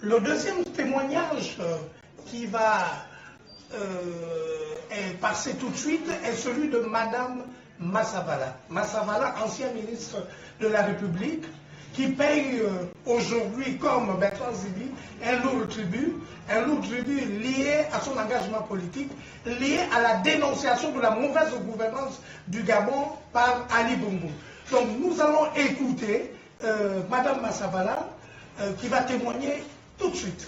Le deuxième témoignage qui va passer tout de suite est celui de Madame Massavala. Massavala, ancien ministre de la République, qui paye aujourd'hui, comme Bertrand Zibi, un lourd tribut lié à son engagement politique, lié à la dénonciation de la mauvaise gouvernance du Gabon par Ali Bongo. Donc nous allons écouter Madame Massavala qui va témoigner tout de suite.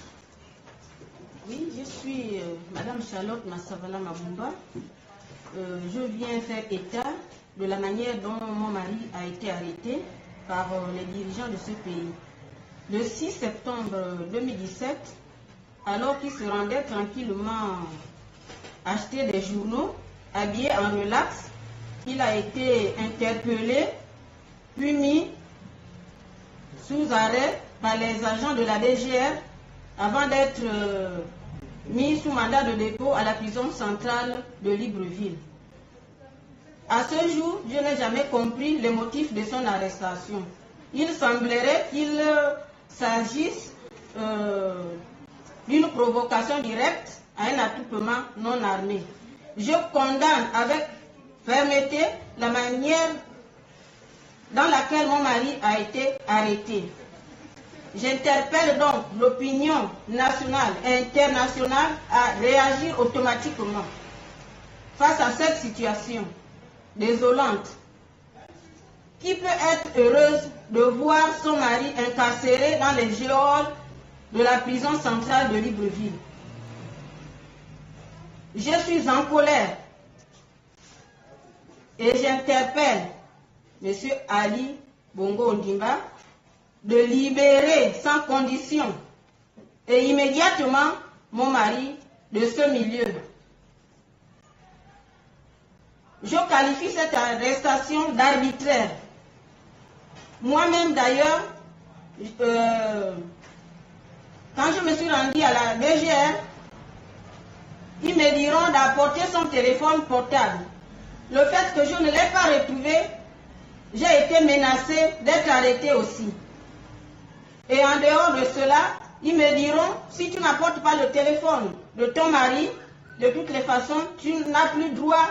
Oui, je suis Madame Charlotte Massavala Mabumba. Je viens faire état de la manière dont mon mari a été arrêté par les dirigeants de ce pays. Le 6 septembre 2017, alors qu'il se rendait tranquillement acheter des journaux, habillé en relax, il a été interpellé, puis mis sous arrêt par les agents de la DGR avant d'être mis sous mandat de dépôt à la prison centrale de Libreville. À ce jour, je n'ai jamais compris les motifs de son arrestation. Il semblerait qu'il s'agisse d'une provocation directe à un attroupement non armé. Je condamne avec fermeté la manière dans laquelle mon mari a été arrêté. J'interpelle donc l'opinion nationale et internationale à réagir automatiquement face à cette situation désolante. Qui peut être heureuse de voir son mari incarcéré dans les geôles de la prison centrale de Libreville? Je suis en colère et j'interpelle M. Ali Bongo Ondimba de libérer sans condition et immédiatement mon mari de ce milieu. Je qualifie cette arrestation d'arbitraire. Moi-même d'ailleurs, quand je me suis rendue à la DGR, ils me diront d'apporter son téléphone portable. Le fait que je ne l'ai pas retrouvé, j'ai été menacée d'être arrêtée aussi. Et en dehors de cela, ils me diront, si tu n'apportes pas le téléphone de ton mari, de toutes les façons, tu n'as plus droit,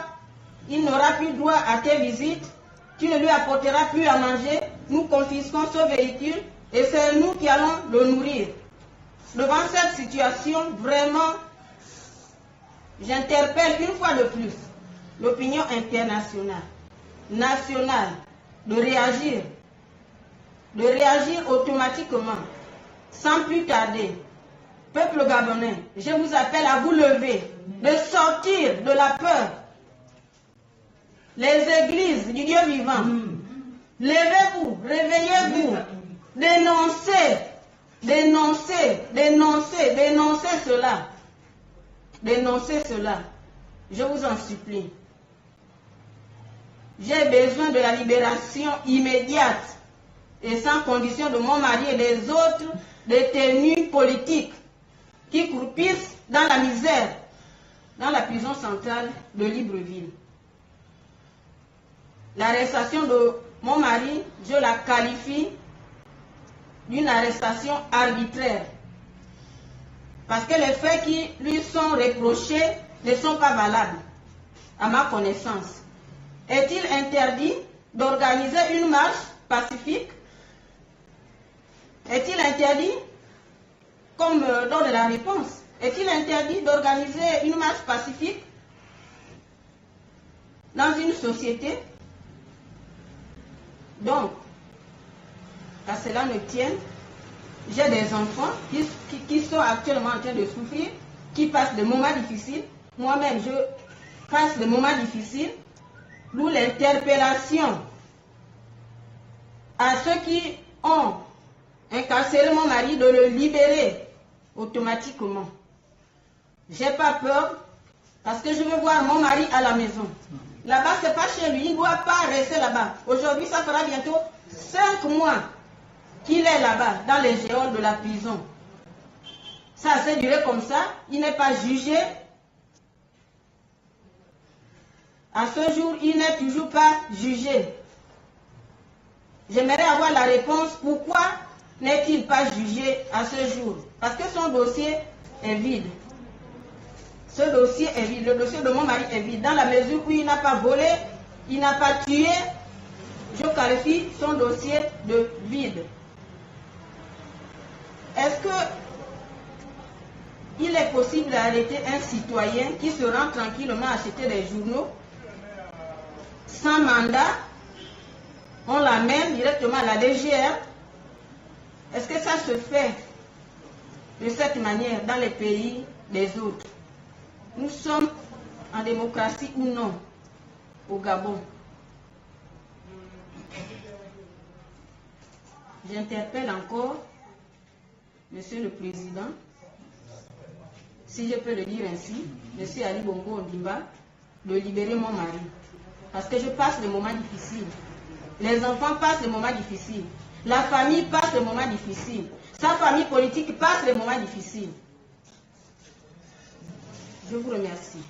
il n'aura plus droit à tes visites, tu ne lui apporteras plus à manger, nous confisquons ce véhicule et c'est nous qui allons le nourrir. Devant cette situation, vraiment, j'interpelle une fois de plus l'opinion internationale, nationale, de réagir automatiquement, sans plus tarder. Peuple gabonais, je vous appelle à vous lever, de sortir de la peur. Les églises du Dieu vivant, levez-vous, réveillez-vous, dénoncez cela. Dénoncez cela. Je vous en supplie. J'ai besoin de la libération immédiate et sans condition de mon mari et des autres détenus politiques qui croupissent dans la misère dans la prison centrale de Libreville. L'arrestation de mon mari, je la qualifie d'une arrestation arbitraire. Parce que les faits qui lui sont reprochés ne sont pas valables, à ma connaissance. Est-il interdit d'organiser une marche pacifique? Est-il interdit, comme donne la réponse, est-il interdit d'organiser une marche pacifique dans une société? Donc, qu'à cela ne tienne, j'ai des enfants qui sont actuellement en train de souffrir, qui passent des moments difficiles. Moi-même, je passe des moments difficiles, d'où l'interpellation à ceux qui ont incarcéré mon mari de le libérer automatiquement. J'ai pas peur parce que je veux voir mon mari à la maison. Là-bas, c'est pas chez lui, il ne doit pas rester là-bas. Aujourd'hui, ça fera bientôt 5 mois qu'il est là-bas, dans les geôles de la prison. Ça s'est duré comme ça, il n'est pas jugé. À ce jour, il n'est toujours pas jugé. J'aimerais avoir la réponse pourquoi n'est-il pas jugé à ce jour? Parce que son dossier est vide. Ce dossier est vide. Le dossier de mon mari est vide. Dans la mesure où il n'a pas volé, il n'a pas tué, je qualifie son dossier de vide. Est-ce que il est possible d'arrêter un citoyen qui se rend tranquillement acheter des journaux sans mandat? On l'amène directement à la DGR. Est-ce que ça se fait de cette manière dans les pays des autres? Nous sommes en démocratie ou non au Gabon? J'interpelle encore Monsieur le Président, si je peux le dire ainsi, Monsieur Ali Bongo Ondimba, de libérer mon mari. Parce que je passe des moments difficiles. Les enfants passent des moments difficiles. La famille passe des moments difficiles. Sa famille politique passe des moments difficiles. Je vous remercie.